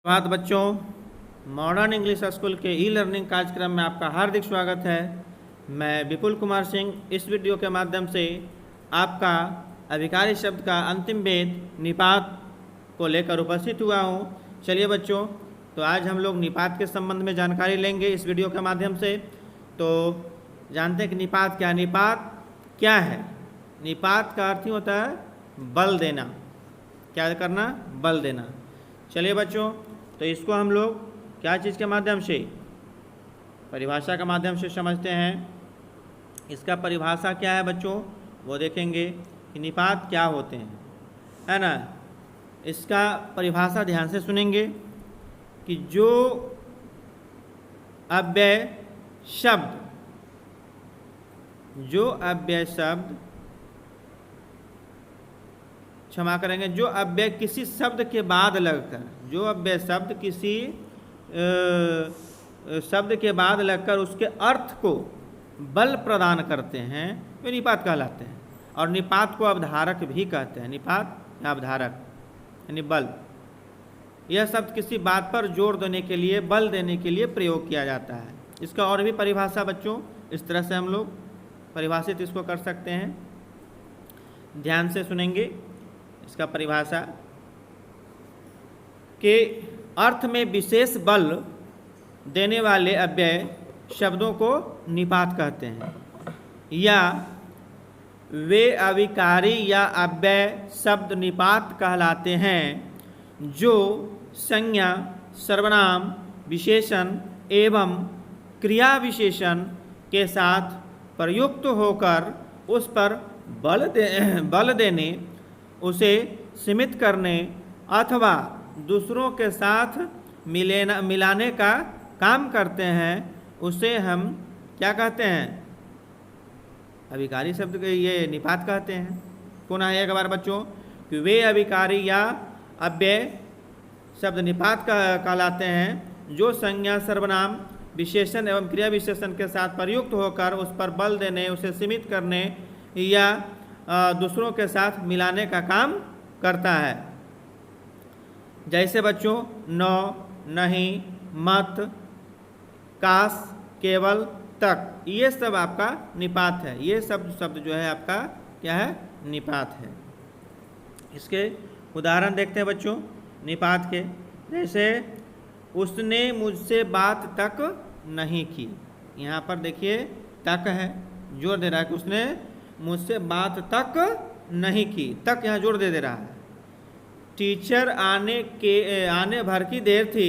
स्वागत बच्चों, modern English school के ई लर्निंग कार्यक्रम में आपका हार्दिक स्वागत है। मैं विपुल कुमार सिंह इस वीडियो के माध्यम से आपका अभिकारी शब्द का अंतिम भेद निपात को लेकर उपस्थित हुआ हूँ। चलिए बच्चों, तो आज हम लोग निपात के संबंध में जानकारी लेंगे इस वीडियो के माध्यम से। तो जानते हैं कि निपात क्या है। निपात का अर्थ ही होता है बल देना। क्या करना? बल देना। चलिए बच्चों, तो इसको हम लोग क्या चीज़ के माध्यम से, परिभाषा के माध्यम से समझते हैं। इसका परिभाषा क्या है बच्चों, वो देखेंगे कि निपात क्या होते हैं, है ना। इसका परिभाषा ध्यान से सुनेंगे कि जो अव्यय शब्द क्षमा करेंगे, जो अव्यय किसी शब्द के बाद लगकर, जो अव्यय शब्द किसी शब्द के बाद लगकर उसके अर्थ को बल प्रदान करते हैं, वे निपात कहलाते हैं। और निपात को अवधारक भी कहते हैं। निपात या अवधारक यानी बल। यह शब्द किसी बात पर जोर देने के लिए, बल देने के लिए प्रयोग किया जाता है। इसका और भी परिभाषा बच्चों इस तरह से हम लोग परिभाषित इसको कर सकते हैं। ध्यान से सुनेंगे इसका परिभाषा के अर्थ में विशेष बल देने वाले अव्यय शब्दों को निपात कहते हैं, या वे अविकारी या अव्यय शब्द निपात कहलाते हैं जो संज्ञा, सर्वनाम, विशेषण एवं क्रिया विशेषण के साथ प्रयुक्त होकर उस पर बल देने, उसे सीमित करने अथवा दूसरों के साथ मिलाने का काम करते हैं। उसे हम क्या कहते हैं? अभिकारी शब्द के ये निपात कहते हैं। पुनः एक बार बच्चों, कि वे अभिकारी या अव्यय शब्द निपात कहलाते हैं जो संज्ञा, सर्वनाम, विशेषण एवं क्रिया विशेषण के साथ प्रयुक्त होकर उस पर बल देने, उसे सीमित करने या दूसरों के साथ मिलाने का काम करता है। जैसे बच्चों न, नहीं, मत, काश, केवल, तक, ये सब आपका निपात है। ये सब शब्द जो है आपका क्या है? निपात है। इसके उदाहरण देखते हैं बच्चों निपात के। जैसे उसने मुझसे बात तक नहीं की। यहाँ पर देखिए तक है, जोर दे रहा है कि उसने मुझसे बात तक नहीं की। तक यहाँ जोर दे रहा है। टीचर आने भर की देर थी,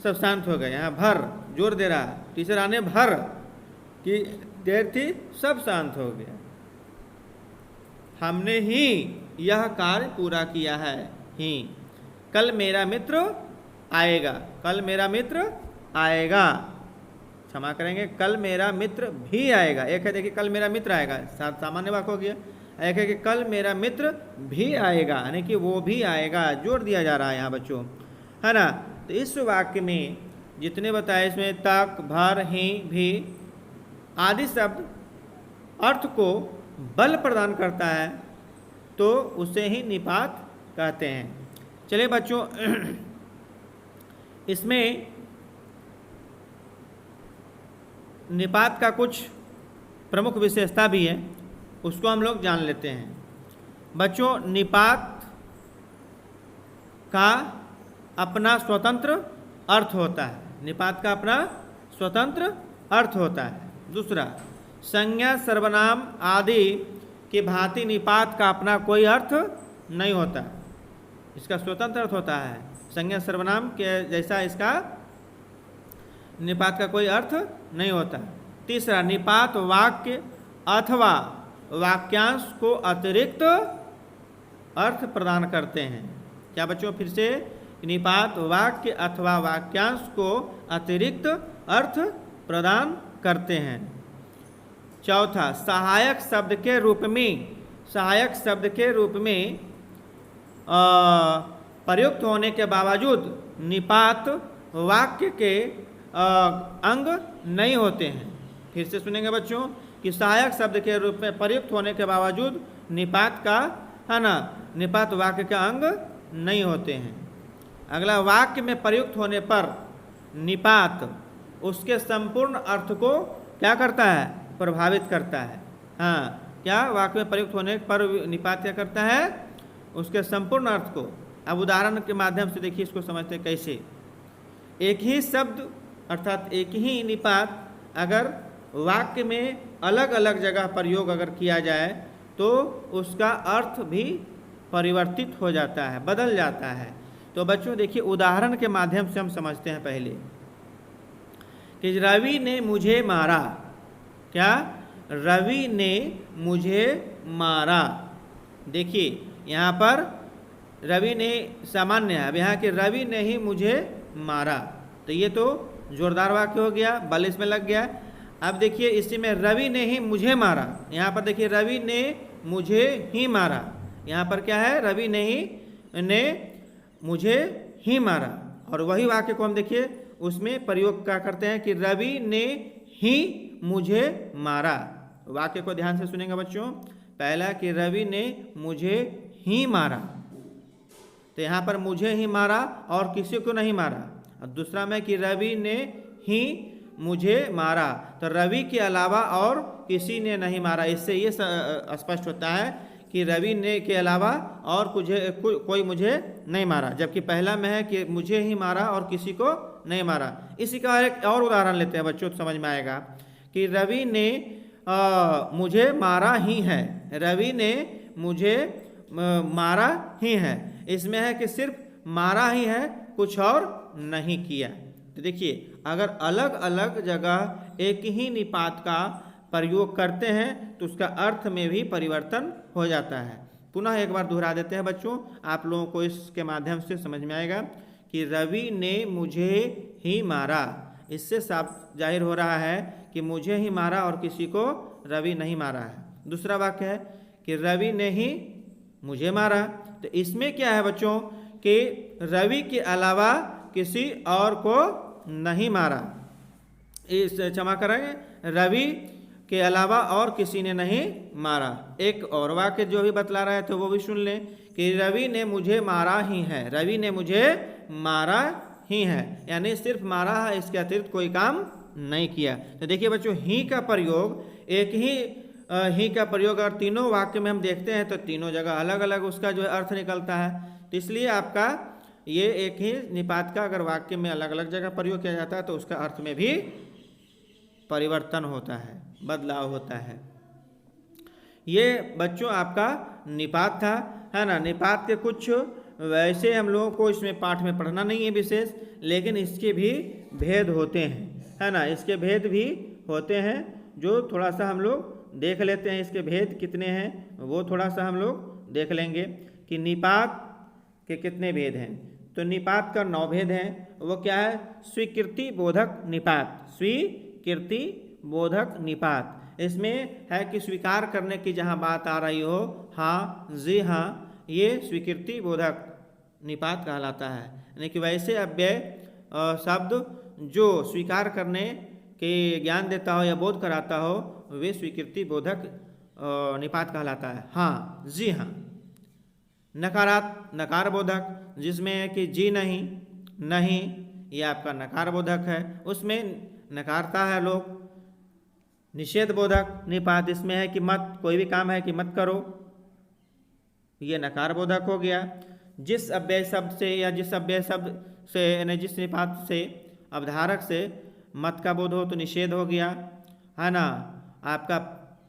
सब शांत हो गए। यहाँ भर जोर दे रहा है। टीचर आने भर की देर थी, सब शांत हो गया। हमने ही यह कार्य पूरा किया है। ही। कल मेरा मित्र आएगा। कल मेरा मित्र आएगा। क्षमा करेंगे, कल मेरा मित्र भी आएगा। एक है देखिए कल मेरा मित्र आएगा, सामान्य वाक्य हो गया। एक है कि कल मेरा मित्र भी आएगा, यानी कि वो भी आएगा, जोर दिया जा रहा है यहाँ बच्चों, है ना। तो इस वाक्य में जितने बताए, इसमें तक, भर, ही, भी आदि शब्द अर्थ को बल प्रदान करता है, तो उसे ही निपात कहते हैं। चलिए बच्चों, इसमें निपात का कुछ प्रमुख विशेषता भी है, उसको हम लोग जान लेते हैं। बच्चों, निपात का अपना स्वतंत्र अर्थ होता है। निपात का अपना स्वतंत्र अर्थ होता है। दूसरा, संज्ञा, सर्वनाम आदि की भांति निपात का अपना कोई अर्थ नहीं होता। इसका स्वतंत्र अर्थ होता है। संज्ञा, सर्वनाम के जैसा इसका निपात का कोई अर्थ नहीं होता। तीसरा, निपात वाक्य अथवा वाक्यांश को अतिरिक्त अर्थ प्रदान करते हैं। क्या बच्चों? फिर से, निपात वाक्य अथवा वाक्यांश को अतिरिक्त अर्थ प्रदान करते हैं। चौथा, सहायक शब्द के रूप में प्रयुक्त होने के बावजूद निपात वाक्य के अंग नहीं होते हैं। फिर से सुनेंगे बच्चों कि सहायक शब्द के रूप में प्रयुक्त होने के बावजूद निपात का, है ना, निपात वाक्य का अंग नहीं होते हैं। अगला, वाक्य में प्रयुक्त होने पर निपात उसके संपूर्ण अर्थ को क्या करता है, प्रभावित करता है। हाँ, क्या वाक्य में प्रयुक्त होने पर निपात क्या करता है, उसके संपूर्ण अर्थ को। अब उदाहरण के माध्यम से देखिए इसको समझते हैं कैसे। एक ही शब्द अर्थात एक ही निपात अगर वाक्य में अलग अलग जगह प्रयोग अगर किया जाए तो उसका अर्थ भी परिवर्तित हो जाता है, बदल जाता है। तो बच्चों देखिए उदाहरण के माध्यम से हम समझते हैं पहले कि रवि ने मुझे मारा। क्या, रवि ने मुझे मारा। देखिए यहाँ पर रवि ने सामान्य है, अब यहाँ के रवि ने ही मुझे मारा, तो ये तो जोरदार वाक्य हो गया, बल इसमें लग गया। अब देखिए इसी में रवि ने ही मुझे मारा, यहाँ पर देखिए रवि ने मुझे ही मारा, यहाँ पर क्या है, रवि ने मुझे ही मारा। और वही वाक्य को हम देखिए उसमें प्रयोग क्या करते हैं कि रवि ने ही मुझे मारा। वाक्य को ध्यान से सुनेंगे बच्चों। पहला कि रवि ने मुझे ही मारा, तो यहाँ पर मुझे ही मारा और किसी को नहीं मारा। और दूसरा में कि रवि ने ही मुझे मारा, तो रवि के अलावा और किसी ने नहीं मारा। इससे ये स्पष्ट होता है कि रवि ने के अलावा और कोई मुझे नहीं मारा, जबकि पहला में है कि मुझे ही मारा और किसी को नहीं मारा। इसी का एक और उदाहरण लेते हैं बच्चों, तो समझ में आएगा कि रवि ने मुझे मारा ही है, रवि ने मुझे मारा ही है। इसमें है कि सिर्फ मारा ही है, कुछ और नहीं किया। तो देखिए अगर अलग अलग जगह एक ही निपात का प्रयोग करते हैं तो उसका अर्थ में भी परिवर्तन हो जाता है। पुनः एक बार दोहरा देते हैं बच्चों, आप लोगों को इसके माध्यम से समझ में आएगा कि रवि ने मुझे ही मारा। इससे साफ जाहिर हो रहा है कि मुझे ही मारा और किसी को रवि नहीं मारा है। दूसरा वाक्य है कि रवि ने ही मुझे मारा, तो इसमें क्या है बच्चों कि रवि के अलावा किसी और को नहीं मारा। इस क्षमा करेंगे, रवि के अलावा और किसी ने नहीं मारा। एक और वाक्य जो भी बतला रहा है तो वो भी सुन लें कि रवि ने मुझे मारा ही है, रवि ने मुझे मारा ही है, यानी सिर्फ मारा है, इसके अतिरिक्त कोई काम नहीं किया। तो देखिए बच्चों ही का प्रयोग एक ही का प्रयोग अगर तीनों वाक्य में हम देखते हैं तो तीनों जगह अलग अलग उसका जो है अर्थ निकलता है। तो इसलिए आपका ये एक ही निपात का अगर वाक्य में अलग अलग जगह प्रयोग किया जाता है तो उसका अर्थ में भी परिवर्तन होता है, बदलाव होता है। ये बच्चों आपका निपात था, है ना। निपात के कुछ वैसे हम लोगों को इसमें पाठ में पढ़ना नहीं है विशेष, लेकिन इसके भी भेद होते हैं, है ना। इसके भेद भी होते हैं जो थोड़ा सा हम लोग देख लेते हैं। इसके भेद कितने हैं वो थोड़ा सा हम लोग देख लेंगे कि निपात के कितने भेद हैं। तो निपात का 9 भेद हैं। वो क्या है, स्वीकृति बोधक निपात, स्वीकृति बोधक निपात। इसमें है कि स्वीकार करने की जहाँ बात आ रही हो, हाँ जी हाँ, ये स्वीकृति बोधक निपात कहलाता है। यानी कि वैसे अव्यय शब्द जो स्वीकार करने के ज्ञान देता हो या बोध कराता हो वे स्वीकृति बोधक निपात कहलाता है। हाँ जी हाँ। नकार बोधक, जिसमें है कि जी नहीं, नहीं, ये आपका नकार बोधक है, उसमें नकारता है लोग। निषेध बोधक निपात, इसमें है कि मत, कोई भी काम है कि मत करो, ये नकार बोधक हो गया। जिस अव्यय शब्द से या जिस अव्यय शब्द से यानी जिस निपात से अवधारक से मत का बोध हो तो निषेध हो गया, है ना। आपका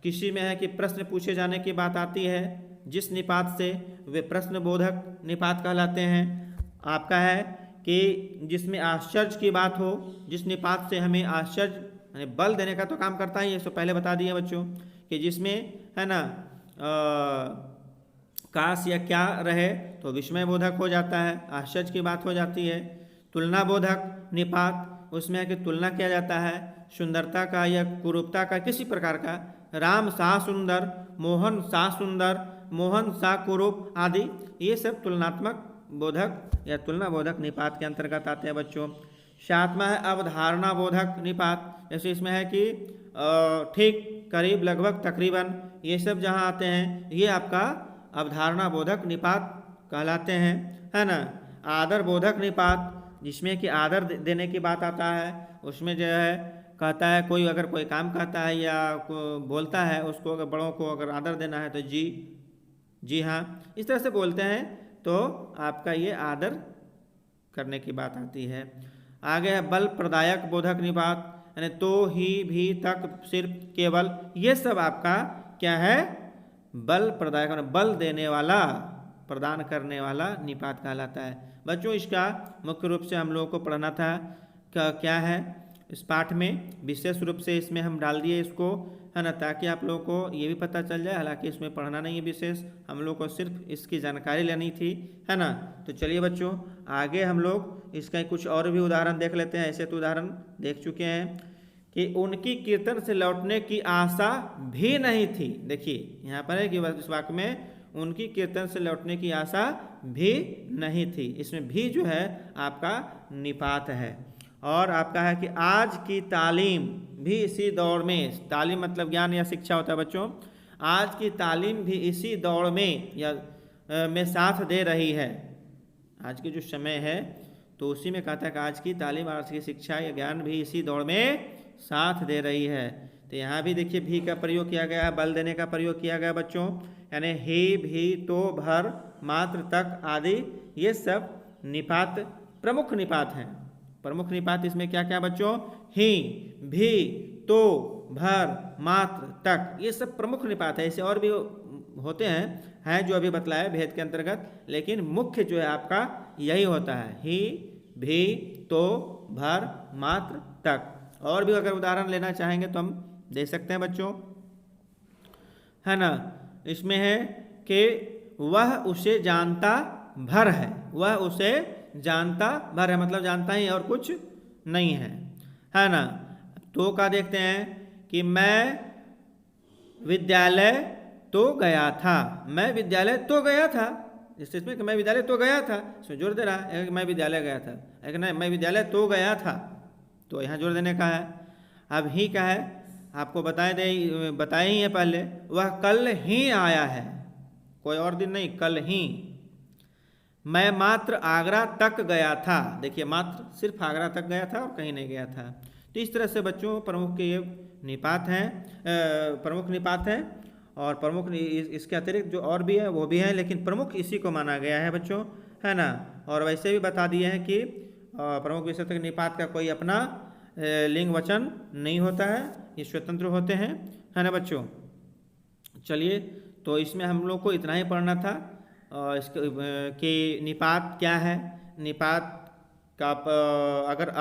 किसी में है कि प्रश्न पूछे जाने की बात आती है, जिस निपात से वे प्रश्न बोधक निपात कहलाते हैं। आपका है कि जिसमें आश्चर्य की बात हो, जिस निपात से हमें आश्चर्य यानी बल देने का तो काम करता ही है, इसको पहले बता दिए बच्चों कि जिसमें है ना काश या क्या रहे तो विस्मय बोधक हो जाता है, आश्चर्य की बात हो जाती है। तुलना बोधक निपात, उसमें है कि तुलना किया जाता है सुंदरता का या कुरूपता का, किसी प्रकार का। राम सा सुंदर, मोहन सा सुंदर, मोहन सा कुरूप आदि, ये सब तुलनात्मक बोधक या तुलना बोधक निपात के अंतर्गत आते हैं बच्चों। 7वां है अवधारणा बोधक निपात, जैसे इसमें है कि ठीक, करीब, लगभग, तकरीबन, ये सब जहाँ आते हैं ये आपका अवधारणा बोधक निपात कहलाते हैं, है ना। आदर बोधक निपात, जिसमें कि आदर देने की बात आता है, उसमें जो है कहता है कोई अगर कोई काम कहता है या बोलता है उसको, अगर बड़ों को अगर आदर देना है तो जी, जी हाँ, इस तरह से बोलते हैं तो आपका ये आदर करने की बात आती है। आगे है बल प्रदायक बोधक निपात, यानी तो, ही, भी, तक, सिर्फ, केवल, ये सब आपका क्या है, बल प्रदायक, बल देने वाला, प्रदान करने वाला निपात कहलाता है। बच्चों इसका मुख्य रूप से हम लोगों को पढ़ना था क्या है इस पाठ में, विशेष रूप से इसमें हम डाल दिए इसको, है ना, ताकि आप लोगों को ये भी पता चल जाए। हालांकि इसमें पढ़ना नहीं है विशेष, हम लोग को सिर्फ इसकी जानकारी लेनी थी, है ना। तो चलिए बच्चों आगे हम लोग इसका कुछ और भी उदाहरण देख लेते हैं। ऐसे तो उदाहरण देख चुके हैं कि उनकी कीर्तन से लौटने की आशा भी नहीं थी। देखिए यहाँ पर है कि इस वाक्य में उनकी कीर्तन से लौटने की आशा भी नहीं थी, इसमें भी जो है आपका निपात है। और आपका है कि आज की तालीम भी इसी दौड़ में, तालीम मतलब ज्ञान या शिक्षा होता है बच्चों, आज की तालीम भी इसी दौड़ में या में साथ दे रही है। आज की जो समय है तो उसी में कहता है कि आज की तालीम, आज की शिक्षा या ज्ञान भी इसी दौड़ में साथ दे रही है। तो यहाँ भी देखिए भी का प्रयोग किया गया है, बल देने का प्रयोग किया गया बच्चों, यानी ही, भी, तो, भर, मात्र, तक आदि ये सब निपात प्रमुख निपात हैं। प्रमुख निपात इसमें क्या क्या बच्चों, ही, भी, तो, भर, मात्र, तक, ये सब प्रमुख निपात है। ऐसे और भी होते हैं जो अभी बतलाया भेद के अंतर्गत, लेकिन मुख्य जो है आपका यही होता है, ही, भी, तो, भर, मात्र, तक। और भी अगर उदाहरण लेना चाहेंगे तो हम दे सकते हैं बच्चों, है ना। इसमें है कि वह उसे जानता भर है, वह उसे जानता भर है, मतलब जानता ही और कुछ नहीं है ना। तो का देखते हैं कि मैं विद्यालय तो गया था, मैं विद्यालय तो गया था, इसमें कि मैं विद्यालय तो गया था, इसमें जोर दे रहा है कि मैं विद्यालय गया था, एक नहीं मैं विद्यालय तो गया था, तो यहाँ जोर देने का है। अब ही का है, आपको बताए ही है पहले, वह कल ही आया है, कोई और दिन नहीं, कल ही। मैं मात्र आगरा तक गया था, देखिए मात्र सिर्फ आगरा तक गया था और कहीं नहीं गया था। तो इस तरह से बच्चों प्रमुख के ये निपात हैं, प्रमुख निपात हैं। और प्रमुख इसके अतिरिक्त जो और भी है वो भी है, लेकिन प्रमुख इसी को माना गया है बच्चों, है ना। और वैसे भी बता दिए हैं कि प्रमुख विशेषक निपात का कोई अपना लिंग वचन नहीं होता है, ये स्वतंत्र होते हैं, है ना बच्चों। चलिए तो इसमें हम लोग को इतना ही पढ़ना था इसके कि निपात क्या है, निपात का अगर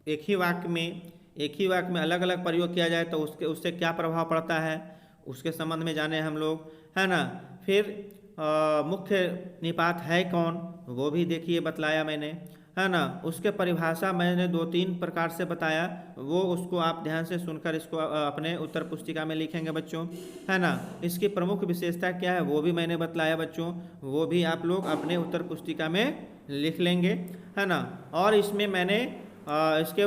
एक ही वाक्य में अलग अलग प्रयोग किया जाए तो उससे क्या प्रभाव पड़ता है उसके संबंध में जाने हम लोग, है ना। फिर मुख्य निपात है कौन वो भी देखिए बतलाया मैंने, है ना। उसके परिभाषा मैंने 2-3 प्रकार से बताया, वो उसको आप ध्यान से सुनकर इसको अपने उत्तर पुस्तिका में लिखेंगे बच्चों, है ना। इसकी प्रमुख विशेषता क्या है वो भी मैंने बतलाया बच्चों, वो भी आप लोग अपने उत्तर पुस्तिका में लिख लेंगे, है ना। और इसमें मैंने इसके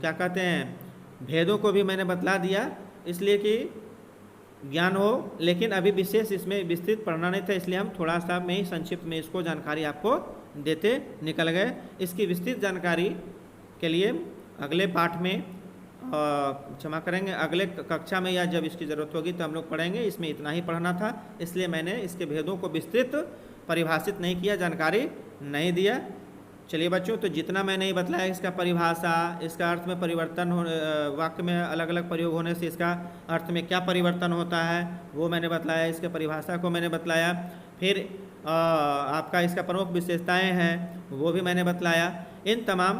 क्या कहते हैं भेदों को भी मैंने बतला दिया, इसलिए कि ज्ञान हो, लेकिन अभी विशेष इसमें विस्तृत पढ़ना नहीं था, इसलिए हम थोड़ा सा में ही संक्षिप्त में इसको जानकारी आपको देते निकल गए। इसकी विस्तृत जानकारी के लिए अगले पाठ में क्षमा करेंगे, अगले कक्षा में या जब इसकी ज़रूरत होगी तो हम लोग पढ़ेंगे। इसमें इतना ही पढ़ना था, इसलिए मैंने इसके भेदों को विस्तृत परिभाषित नहीं किया, जानकारी नहीं दिया। चलिए बच्चों, तो जितना मैं नहीं बतलाया इसका परिभाषा, इसका अर्थ में परिवर्तन हो, वाक्य में अलग अलग प्रयोग होने से इसका अर्थ में क्या परिवर्तन होता है वो मैंने बतलाया, इसके परिभाषा को मैंने बतलाया। फिर आपका इसका प्रमुख विशेषताएं हैं वो भी मैंने बतलाया। इन तमाम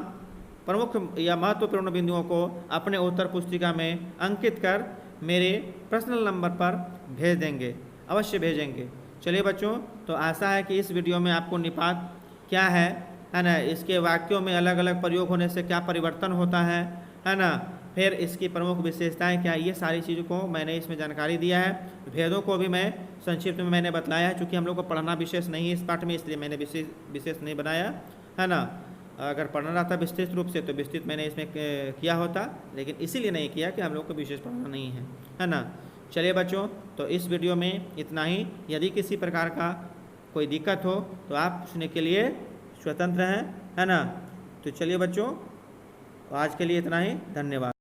प्रमुख या महत्वपूर्ण बिंदुओं को अपने उत्तर पुस्तिका में अंकित कर मेरे पर्सनल नंबर पर भेज देंगे, अवश्य भेजेंगे। चलिए बच्चों, तो आशा है कि इस वीडियो में आपको निपात क्या है ना, इसके वाक्यों में अलग अलग प्रयोग होने से क्या परिवर्तन होता है ना, फिर इसकी प्रमुख विशेषताएं क्या, ये सारी चीज़ों को मैंने इसमें जानकारी दिया है। भेदों को भी मैं संक्षिप्त में मैंने बतलाया है, चूँकि हम लोग को पढ़ना विशेष नहीं है इस पाठ में, इसलिए मैंने विशेष नहीं बनाया, है ना। अगर पढ़ना रहा था विस्तृत रूप से तो विस्तृत मैंने इसमें किया होता, लेकिन इसीलिए नहीं किया कि हम लोग को विशेष पढ़ना नहीं है ना। चलिए बच्चों, तो इस वीडियो में इतना ही। यदि किसी प्रकार का कोई दिक्कत हो तो आप पूछने के लिए स्वतंत्र हैं, है ना। तो चलिए बच्चों, आज के लिए इतना ही, धन्यवाद।